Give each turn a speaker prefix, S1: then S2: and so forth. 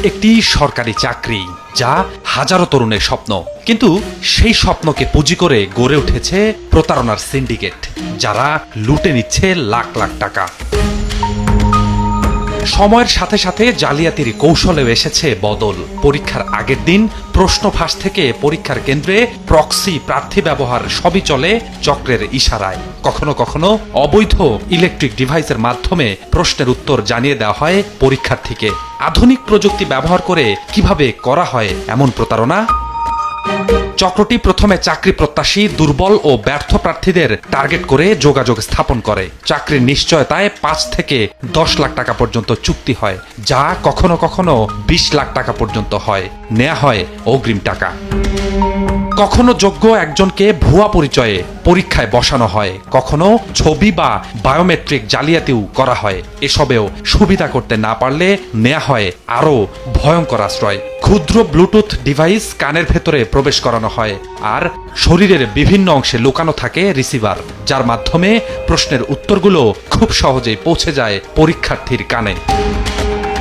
S1: একটি সরকারি চাকরি, যা হাজারো তরুণের স্বপ্ন। কিন্তু সেই স্বপ্নকে পুঁজি করে গড়ে উঠেছে প্রতারণার সিন্ডিকেট, যারা লুটে নিচ্ছে লাখ লাখ টাকা। সময়ের সাথে সাথে জালিয়াতির কৌশলেও এসেছে বদল। পরীক্ষার আগের দিন প্রশ্ন ফাঁস থেকে পরীক্ষার কেন্দ্রে প্রক্সি প্রার্থী ব্যবহার সবই চলে চক্রের ইশারায়। কখনো কখনো অবৈধ ইলেকট্রিক ডিভাইসের মাধ্যমে প্রশ্নের উত্তর জানিয়ে দেওয়া হয় পরীক্ষার্থীকে। আধুনিক প্রযুক্তি ব্যবহার করে কিভাবে করা হয় এমন প্রতারণা? চক্রটি প্রথমে চাকরি প্রত্যাশী, দুর্বল ও ব্যর্থ প্রার্থীদের টার্গেট করে যোগাযোগ স্থাপন করে। চাকরির নিশ্চয়তায় 5 থেকে 10 লাখ টাকা পর্যন্ত চুক্তি হয়, যা কখনো কখনো 20 লাখ টাকা পর্যন্ত হয়। নেওয়া হয় অগ্রিম টাকা। কখনো যোগ্য একজনকে ভুয়া পরিচয়ে পরীক্ষায় বসানো হয়, কখনো ছবি বা বায়োমেট্রিক জালিয়াতিও করা হয়। এসবেও সুবিধা করতে না পারলে নেওয়া হয় আরও ভয়ঙ্কর আশ্রয়। ক্ষুদ্র ব্লুটুথ ডিভাইস কানের ভেতরে প্রবেশ করানো হয়, আর শরীরের বিভিন্ন অংশে লুকানো থাকে রিসিভার, যার মাধ্যমে প্রশ্নের উত্তরগুলো খুব সহজেই পৌঁছে যায় পরীক্ষার্থীর কানে।